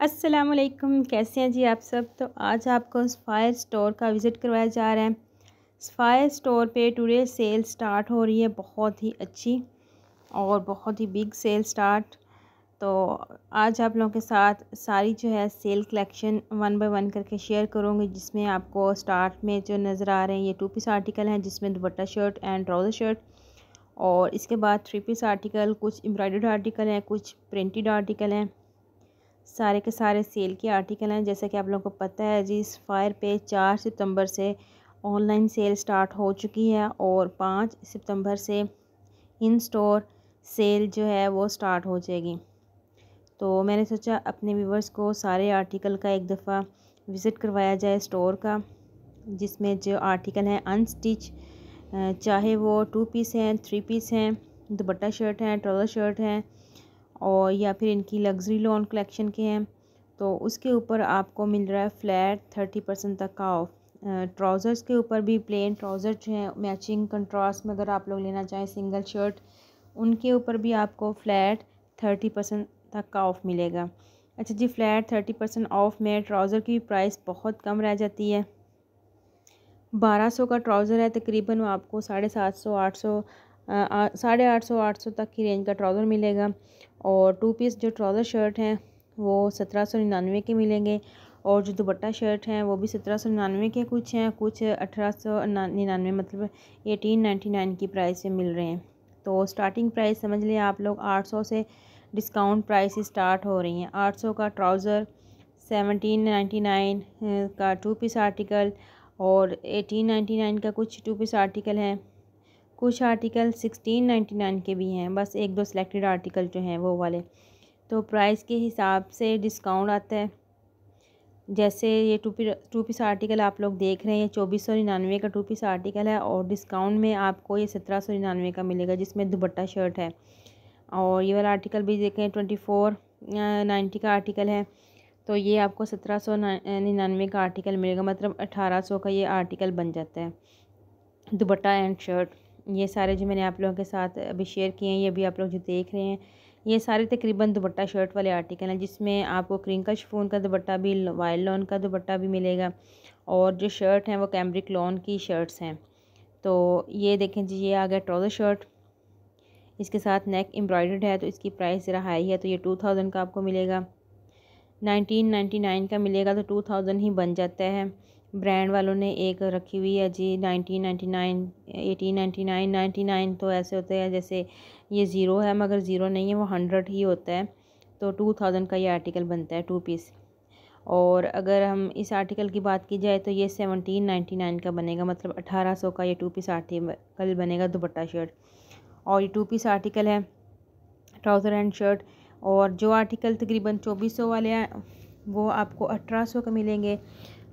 अस्सलाम वालेकुम, कैसे हैं जी आप सब। तो आज आपको सफ़ायर स्टोर का विज़िट करवाया जा रहा है। सफ़ायर स्टोर पे टुडे सेल स्टार्ट हो रही है, बहुत ही अच्छी और बहुत ही बिग सेल स्टार्ट। तो आज आप लोगों के साथ सारी जो है sale collection one by one करके शेयर करूँगी, जिसमें आपको स्टार्ट में जो नज़र आ रहे हैं ये 2 पीस आर्टिकल हैं, जिसमें दुपट्टा शर्ट एंड ट्राउज़र शर्ट, और इसके बाद 3 पीस आर्टिकल, कुछ एम्ब्रॉयडर्ड आर्टिकल हैं, कुछ प्रिंटेड आर्टिकल हैं। सारे के सारे सेल के आर्टिकल हैं। जैसा कि आप लोगों को पता है जी, सफ़ायर पे 4 सितंबर से ऑनलाइन सेल स्टार्ट हो चुकी है और 5 सितंबर से इन स्टोर सेल जो है वो स्टार्ट हो जाएगी। तो मैंने सोचा अपने व्यूवर्स को सारे आर्टिकल का एक दफ़ा विज़िट करवाया जाए स्टोर का, जिसमें जो आर्टिकल हैं अनस्टिच, चाहे वो 2 पीस हैं, 3 पीस हैं, दुपट्टा शर्ट हैं, ट्राउज़र शर्ट हैं, और या फिर इनकी लग्जरी लॉन कलेक्शन के हैं, तो उसके ऊपर आपको मिल रहा है फ्लैट 30% तक का ऑफ। ट्राउज़र्स के ऊपर भी प्लेन ट्राउज़र जो हैं मैचिंग कंट्रास्ट में अगर आप लोग लेना चाहें सिंगल शर्ट, उनके ऊपर भी आपको फ्लैट 30% तक का ऑफ़ मिलेगा। अच्छा जी, फ्लैट 30% ऑफ़ में ट्राउज़र की प्राइस बहुत कम रह जाती है। 1200 का ट्राउज़र है, तकरीबन आपको 750 800 850 तक की रेंज का ट्राउज़र मिलेगा। और 2 पीस जो ट्राउज़र शर्ट हैं वो 1799 के मिलेंगे, और जो दुपट्टा शर्ट हैं वो भी 1799 के कुछ हैं, कुछ 1899 मतलब 1899 की प्राइस से मिल रहे हैं। तो स्टार्टिंग प्राइस समझ लें आप लोग 800 से डिस्काउंट प्राइस स्टार्ट हो रही हैं। 800 का ट्राउज़र, 1799 का 2 पीस आर्टिकल, और 1899 का कुछ 2 पीस आर्टिकल हैं। कुछ आर्टिकल 1699 के भी हैं, बस एक दो सिलेक्टेड आर्टिकल जो हैं वो वाले। तो प्राइस के हिसाब से डिस्काउंट आता है। जैसे ये 2 पीस आर्टिकल आप लोग देख रहे हैं, ये 2499 का 2 पीस आर्टिकल है, और डिस्काउंट में आपको ये 1799 का मिलेगा, जिसमें दुपट्टा शर्ट है। और ये वाला आर्टिकल भी देखें 2490 का आर्टिकल है, तो ये आपको 1799 का आर्टिकल मिलेगा, मतलब 1800 का ये आर्टिकल बन जाता है। दुपट्टा एंड शर्ट, ये सारे जो मैंने आप लोगों के साथ अभी शेयर किए हैं, ये भी आप लोग जो देख रहे हैं, ये सारे तकरीबन दुपट्टा शर्ट वाले आर्टिकल हैं, जिसमें आपको क्रिंकल शिफॉन का दुपट्टा भी, वाइल्ड लॉन का दुपट्टा भी मिलेगा, और जो शर्ट हैं वो कैम्ब्रिक लॉन की शर्ट्स हैं। तो ये देखें जी, ये आ गया ट्राउज़र शर्ट, इसके साथ नेक एम्ब्रॉयडर्ड है, तो इसकी प्राइस ज़रा हाई है, तो ये 2000 का आपको मिलेगा। 1999 का मिलेगा, तो 2000 ही बन जाता है। ब्रांड वालों ने एक रखी हुई है जी 1999, 1899, 99, तो ऐसे होते हैं जैसे ये ज़ीरो है, मगर ज़ीरो नहीं है, वो 100 ही होता है। तो 2000 का ये आर्टिकल बनता है 2 पीस। और अगर हम इस आर्टिकल की बात की जाए तो ये 1799 का बनेगा, मतलब 1800 का ये 2 पीस आर्टिकल बनेगा, दुपट्टा शर्ट। और ये 2 पीस आर्टिकल है, ट्राउज़र एंड शर्ट। और जो आर्टिकल तकरीबन 2400 वाले हैं वो आपको 1800 के मिलेंगे,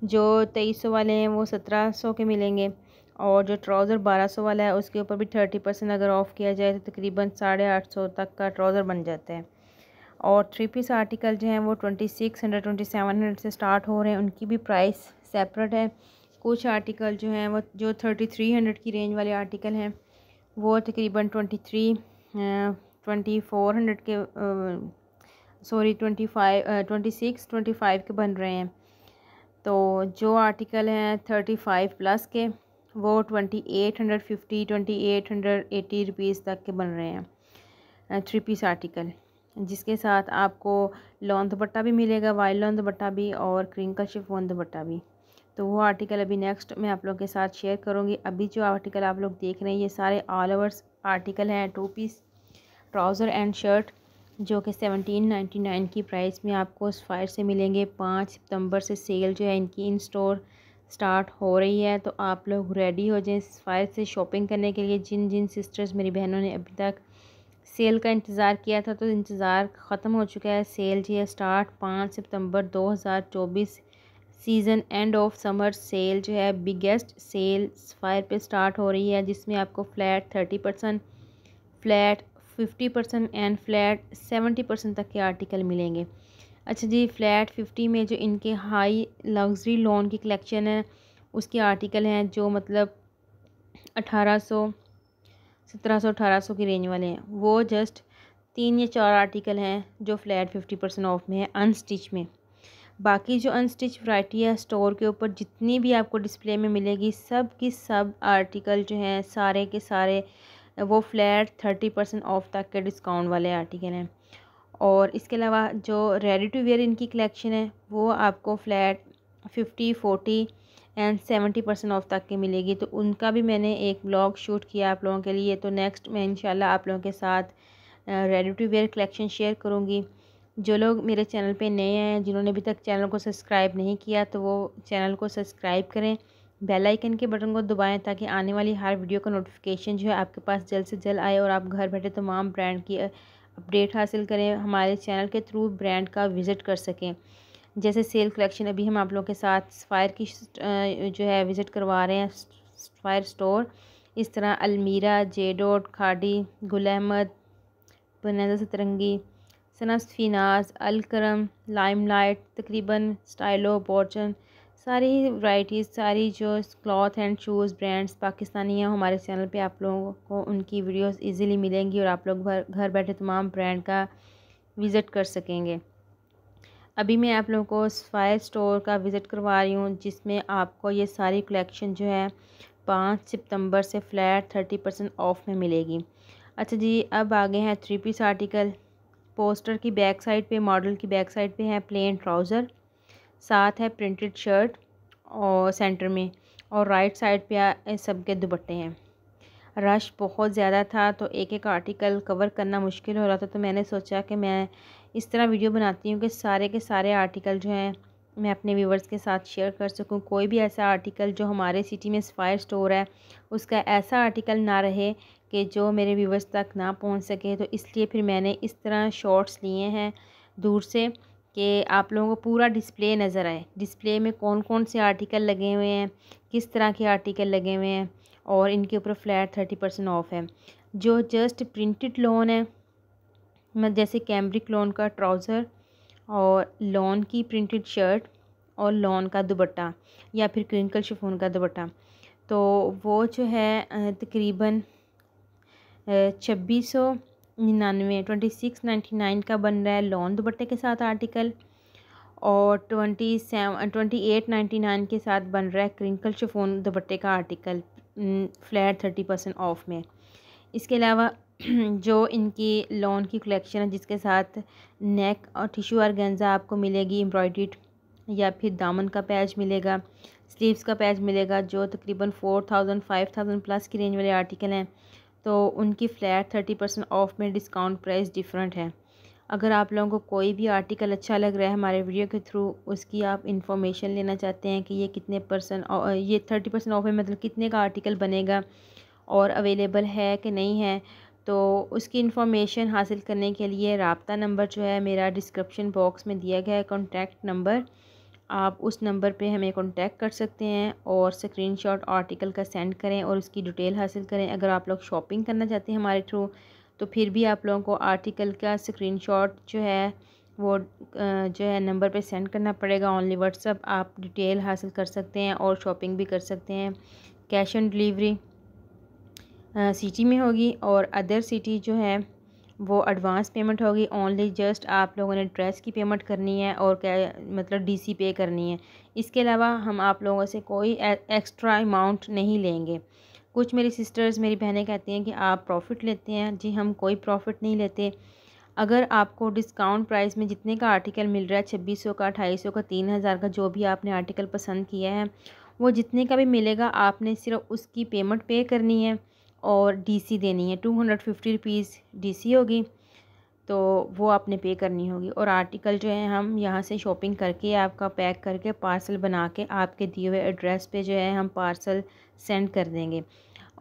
जो 2300 वाले हैं वो 1700 के मिलेंगे, और जो ट्राउज़र 1200 वाला है उसके ऊपर भी 30% अगर ऑफ़ किया जाए तो तकरीबन 850 तक का ट्राउज़र बन जाता है। और 3 पीस आर्टिकल जो हैं वो 2600 2700 से स्टार्ट हो रहे हैं, उनकी भी प्राइस सेपरेट है। कुछ आर्टिकल जो हैं वो जो 3300 की रेंज वाले आर्टिकल हैं वो तकरीबन 2400 के 26-25 के बन रहे हैं। तो जो आर्टिकल हैं 35 प्लस के वो 2850 2880 रुपीज़ तक के बन रहे हैं 3 पीस आर्टिकल, जिसके साथ आपको लॉन दुपट्टा भी मिलेगा, वाइल्ड लॉन दुपट्टा भी, और क्रिंकल शिफॉन दुपट्टा भी। तो वो आर्टिकल अभी नेक्स्ट मैं आप लोगों के साथ शेयर करूँगी। अभी जो आर्टिकल आप लोग देख रहे हैं ये सारे ऑल ओवर्स आर्टिकल हैं 2 पीस ट्राउज़र एंड शर्ट, जो कि 1799 की प्राइस में आपको सफ़ायर से मिलेंगे। 5 सितंबर से सेल जो है इनकी इन स्टोर स्टार्ट हो रही है, तो आप लोग रेडी हो जाएं सफ़ायर से शॉपिंग करने के लिए। जिन जिन सिस्टर्स मेरी बहनों ने अभी तक सेल का इंतज़ार किया था, तो इंतज़ार ख़त्म हो चुका है। सेल जी है start 5 September 2024, season end of summer sale जो है बिगेस्ट सेल सफ़ायर पे स्टार्ट हो रही है, जिसमें आपको फ्लैट 30%, फ्लैट 50% एंड फ्लैट 70% तक के आर्टिकल मिलेंगे। अच्छा जी, फ्लैट 50 में जो इनके हाई लग्जरी लॉन की कलेक्शन है उसके आर्टिकल हैं, जो मतलब 1800 1700 1800 की रेंज वाले हैं, वो जस्ट 3 या 4 आर्टिकल हैं जो फ्लैट 50% ऑफ में है अनस्टिच में। बाकी जो अनस्टिच वैरायटी है स्टोर के ऊपर जितनी भी आपको डिस्प्ले में मिलेगी सब की सब आर्टिकल जो हैं सारे के सारे वो फ्लैट 30% ऑफ तक के डिस्काउंट वाले आर्टिकल हैं। और इसके अलावा जो रेडी टू वेयर इनकी कलेक्शन है वो आपको फ्लैट 50, 40 एंड 70% ऑफ तक की मिलेगी। तो उनका भी मैंने एक ब्लॉग शूट किया आप लोगों के लिए। तो नेक्स्ट मैं इंशाल्लाह आप लोगों के साथ ready to wear collection share करूँगी। जो लोग मेरे चैनल पे नए हैं, जिन्होंने अभी तक चैनल को सब्सक्राइब नहीं किया, तो वो चैनल को सब्सक्राइब करें, बेल आइकन के बटन को दबाएं ताकि आने वाली हर वीडियो का नोटिफिकेशन जो है आपके पास जल्द से जल्द आए और आप घर बैठे तमाम ब्रांड की अपडेट हासिल करें, हमारे चैनल के थ्रू ब्रांड का विज़िट कर सकें। जैसे सेल कलेक्शन अभी हम आप लोगों के साथ सफ़ायर की जो है विज़िट करवा रहे हैं, सफ़ायर स्टोर। इस तरह अलमीरा, जेडोट, खाड़ी, गुल अहमद, बनाज़ा सतरंगी, सनफ़िनाज, अलकरम, लाइमलाइट, तकरीबन स्टाइलो, बॉर्चन, सारी वैरायटीज़, सारी जो cloth and shoes brands Pakistani हैं हमारे चैनल पे आप लोगों को उनकी वीडियोस इजीली मिलेंगी और आप लोग घर बैठे तमाम ब्रांड का विज़िट कर सकेंगे। अभी मैं आप लोगों को सफ़ायर स्टोर का विज़िट करवा रही हूँ जिसमें आपको ये सारी कलेक्शन जो है 5 सितंबर से फ्लैट 30% ऑफ में मिलेगी। अच्छा जी, अब आ गए हैं 3 पीस आर्टिकल। पोस्टर की बैक साइड पे, मॉडल की बैक साइड पे है प्लेन ट्राउज़र, साथ है प्रिंटेड शर्ट और सेंटर में, और राइट साइड पे सब के दुपट्टे हैं। रश बहुत ज़्यादा था तो एक एक आर्टिकल कवर करना मुश्किल हो रहा था, तो मैंने सोचा कि मैं इस तरह वीडियो बनाती हूँ कि सारे के सारे आर्टिकल जो हैं मैं अपने व्यूवर्स के साथ शेयर कर सकूँ। कोई भी ऐसा आर्टिकल जो हमारे सिटी में सफ़ायर स्टोर है उसका ऐसा आर्टिकल ना रहे कि जो मेरे व्यूवर्स तक ना पहुँच सके। तो इसलिए फिर मैंने इस तरह शॉर्ट्स लिए हैं दूर से कि आप लोगों को पूरा डिस्प्ले नज़र आए, डिस्प्ले में कौन कौन से आर्टिकल लगे हुए हैं, किस तरह के आर्टिकल लगे हुए हैं, और इनके ऊपर फ्लैट 30% ऑफ है। जो जस्ट प्रिंटेड लॉन है, जैसे कैम्ब्रिक लॉन का ट्राउज़र और लॉन की प्रिंटेड शर्ट और लॉन का दुपट्टा या फिर क्रिंकल शिफॉन का दुपट्टा, तो वो जो है तकरीबन 2699 2699 का बन रहा है लॉन दुपट्टे के साथ आर्टिकल, और 2899 के साथ बन रहा है क्रिंकल शिफॉन दुपट्टे का आर्टिकल फ्लैट 30% ऑफ में। इसके अलावा जो इनकी लॉन की कलेक्शन है जिसके साथ नेक और टिश्यू ऑर्गेन्जा आपको मिलेगी एम्ब्रॉयडर्ड, या फिर दामन का पैच मिलेगा, स्लीव्स का पैच मिलेगा, जो तकरीबन 4000 5000 प्लस की रेंज वाले आर्टिकल हैं, तो उनकी फ्लैट 30% ऑफ में डिस्काउंट प्राइस डिफरेंट है। अगर आप लोगों को कोई भी आर्टिकल अच्छा लग रहा है हमारे वीडियो के थ्रू, उसकी आप इंफॉर्मेशन लेना चाहते हैं कि ये कितने परसेंट, ये 30% ऑफ में मतलब कितने का आर्टिकल बनेगा और अवेलेबल है कि नहीं है, तो उसकी इन्फॉर्मेशन हासिल करने के लिए राब्ता नंबर जो है मेरा डिस्क्रिप्शन बॉक्स में दिया गया है, कॉन्टैक्ट नंबर, आप उस नंबर पे हमें कांटेक्ट कर सकते हैं और स्क्रीनशॉट आर्टिकल का सेंड करें और उसकी डिटेल हासिल करें। अगर आप लोग शॉपिंग करना चाहते हैं हमारे थ्रू, तो फिर भी आप लोगों को आर्टिकल का स्क्रीनशॉट जो है वो जो है नंबर पे सेंड करना पड़ेगा ऑनली व्हाट्सअप। आप डिटेल हासिल कर सकते हैं और शॉपिंग भी कर सकते हैं। कैश ऑन डिलीवरी सिटी में होगी और अदर सिटी जो है वो एडवांस पेमेंट होगी। ओनली जस्ट आप लोगों ने ड्रेस की पेमेंट करनी है और क्या मतलब डीसी पे करनी है। इसके अलावा हम आप लोगों से कोई एक्स्ट्रा अमाउंट नहीं लेंगे। कुछ मेरी सिस्टर्स, मेरी बहनें कहती हैं कि आप प्रॉफिट लेते हैं। जी, हम कोई प्रॉफिट नहीं लेते। अगर आपको डिस्काउंट प्राइस में जितने का आर्टिकल मिल रहा है, 2600 का, 2800 का, 3000 का, जो भी आपने आर्टिकल पसंद किया है, वो जितने का भी मिलेगा आपने सिर्फ उसकी पेमेंट पे करनी है और डीसी देनी है। 250 रुपीज़ डीसी होगी, तो वो आपने पे करनी होगी। और आर्टिकल जो है हम यहाँ से शॉपिंग करके आपका पैक करके पार्सल बना के आपके दिए हुए एड्रेस पे जो है हम पार्सल सेंड कर देंगे।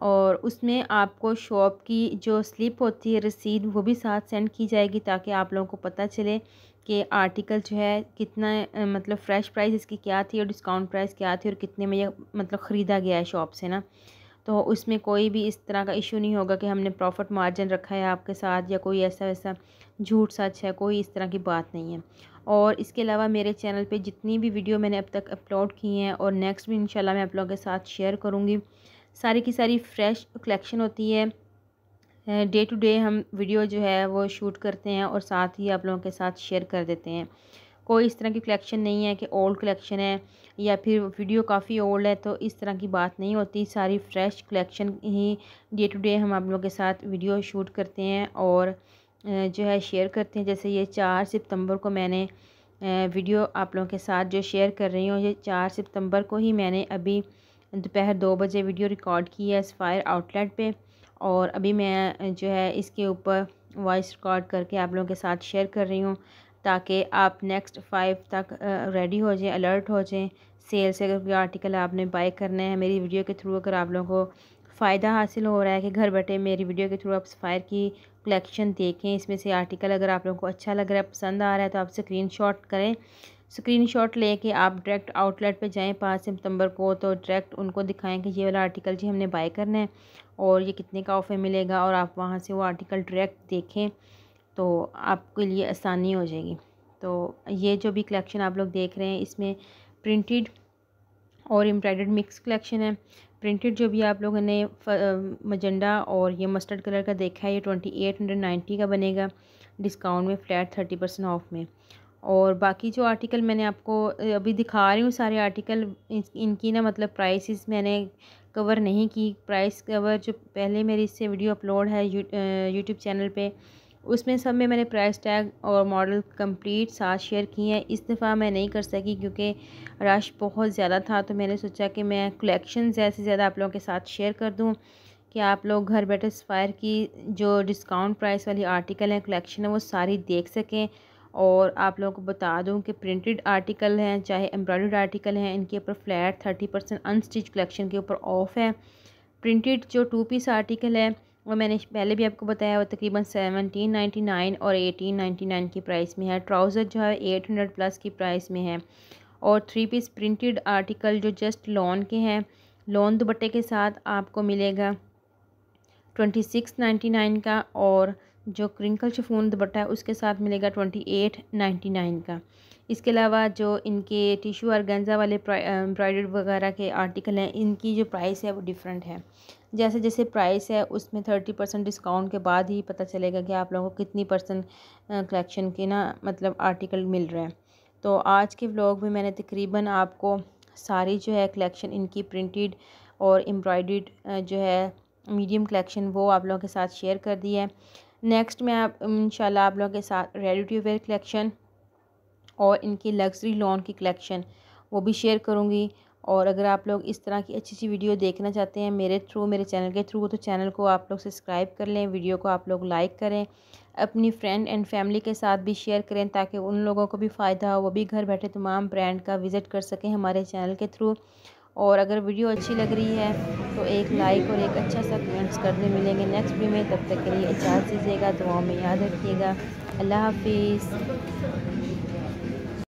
और उसमें आपको शॉप की जो स्लिप होती है, रसीद, वो भी साथ सेंड की जाएगी ताकि आप लोगों को पता चले कि आर्टिकल जो है कितना मतलब फ़्रेश प्राइस इसकी क्या थी और डिस्काउंट प्राइस क्या थी और कितने में ये मतलब ख़रीदा गया है शॉप से ना। तो उसमें कोई भी इस तरह का इशू नहीं होगा कि हमने प्रॉफिट मार्जिन रखा है आपके साथ या कोई ऐसा वैसा झूठ सच है, कोई इस तरह की बात नहीं है। और इसके अलावा मेरे चैनल पे जितनी भी वीडियो मैंने अब तक अपलोड की हैं और नेक्स्ट भी इंशाल्लाह मैं आप लोगों के साथ शेयर करूँगी, सारी की सारी फ़्रेश कलेक्शन होती है। डे टू डे हम वीडियो जो है वो शूट करते हैं और साथ ही आप लोगों के साथ शेयर कर देते हैं। कोई इस तरह की कलेक्शन नहीं है कि ओल्ड कलेक्शन है या फिर वीडियो काफ़ी ओल्ड है, तो इस तरह की बात नहीं होती। सारी फ़्रेश कलेक्शन ही डे टू डे हम आप लोगों के साथ वीडियो शूट करते हैं और जो है शेयर करते हैं। जैसे ये 4 सितंबर को मैंने वीडियो आप लोगों के साथ जो शेयर कर रही हूँ, ये 4 सितंबर को ही मैंने अभी दोपहर 2 बजे वीडियो रिकॉर्ड की है सफ़ायर आउटलेट पे, और अभी मैं जो है इसके ऊपर वॉइस रिकॉर्ड करके आप लोगों के साथ शेयर कर रही हूँ, ताकि आप नेक्स्ट 5 तक रेडी हो जाएं, अलर्ट हो जाएं। सेल से अगर कोई आर्टिकल आपने बाय करना है मेरी वीडियो के थ्रू, अगर आप लोगों को फ़ायदा हासिल हो रहा है कि घर बैठे मेरी वीडियो के थ्रू आप सफ़ायर की कलेक्शन देखें, इसमें से आर्टिकल अगर आप लोगों को अच्छा लग रहा है, पसंद आ रहा है, तो आप स्क्रीनशॉट करें। स्क्रीनशॉट लेके आप डायरेक्ट आउटलेट पे जाएं 5 सितंबर को, तो डायरेक्ट उनको दिखाएं कि ये वाला आर्टिकल जी हमने बाय करना है और ये कितने का ऑफ़र मिलेगा, और आप वहाँ से वो आर्टिकल डायरेक्ट देखें तो आपके लिए आसानी हो जाएगी। तो ये जो भी कलेक्शन आप लोग देख रहे हैं इसमें प्रिंटेड और एम्ब्रॉयडर्ड मिक्स कलेक्शन है। प्रिंटेड जो भी आप लोगों ने मजेंडा और ये मस्टर्ड कलर का देखा है, ये 2890 का बनेगा डिस्काउंट में, फ्लैट 30% ऑफ में। और बाकी जो आर्टिकल मैंने आपको अभी दिखा रही हूँ सारे आर्टिकल, इनकी ना मतलब प्राइसेस मैंने कवर नहीं की। प्राइस कवर जो पहले मेरी इससे वीडियो अपलोड है यूट्यूब चैनल पे, उसमें सब में मैंने प्राइस टैग और मॉडल कंप्लीट साथ शेयर किए हैं। इस दफ़ा मैं नहीं कर सकी क्योंकि रश बहुत ज़्यादा था, तो मैंने सोचा कि मैं कलेक्शन ज़्यादा से ज़्यादा आप लोगों के साथ शेयर कर दूँ कि आप लोग घर बैठे सफ़ायर की जो डिस्काउंट प्राइस वाली आर्टिकल है, कलेक्शन है, वो सारी देख सकें। और आप लोगों को बता दूं कि प्रिंटेड आर्टिकल हैं चाहे एम्ब्रॉयडर्ड आर्टिकल हैं, इनके ऊपर फ्लैट 30% अनस्टिच कलेक्शन के ऊपर ऑफ़ है। प्रिंटेड जो 2 पीस आर्टिकल है वो मैंने पहले भी आपको बताया, वो तकरीबन 1799 और 1899 की प्राइस में है। ट्राउज़र जो है 800 प्लस की प्राइस में है। और 3 पीस प्रिंटेड आर्टिकल जो जस्ट लॉन के हैं, लॉन दुपट्टे के साथ आपको मिलेगा 2699 का, और जो क्रिंकल शिफॉन दुपट्टा है उसके साथ मिलेगा 2899 का। इसके अलावा जो इनके टिशू ऑर्गेन्जा वाले एम्ब्रॉयडर्ड वगैरह के आर्टिकल हैं, इनकी जो प्राइस है वो डिफरेंट है। जैसे जैसे प्राइस है उसमें 30% डिस्काउंट के बाद ही पता चलेगा कि आप लोगों को कितनी परसेंट कलेक्शन के ना मतलब आर्टिकल मिल रहे हैं। तो आज के व्लॉग में मैंने तकरीबन आपको सारी जो है कलेक्शन इनकी प्रिंटेड और एम्ब्रॉयडर्ड जो है मीडियम कलेक्शन वो आप लोगों के साथ शेयर कर दी है। नेक्स्ट मैं आप इंशाल्लाह आप लोगों के साथ रेडी टू वेयर कलेक्शन और इनकी लग्जरी लॉन की कलेक्शन वो भी शेयर करूँगी। और अगर आप लोग इस तरह की अच्छी अच्छी वीडियो देखना चाहते हैं मेरे थ्रू, मेरे चैनल के थ्रू, तो चैनल को आप लोग सब्सक्राइब कर लें, वीडियो को आप लोग लाइक करें, अपनी फ्रेंड एंड फैमिली के साथ भी शेयर करें ताकि उन लोगों को भी फ़ायदा हो, वो भी घर बैठे तमाम ब्रांड का विज़िट कर सकें हमारे चैनल के थ्रू। और अगर वीडियो अच्छी लग रही है तो एक लाइक और एक अच्छा सा कमेंट्स करने मिलेंगे नेक्स्ट वीडियो में। तब तक के लिए इजाज़त दीजिएगा, दुआओं में याद रखिएगा। अल्लाह हाफिज़।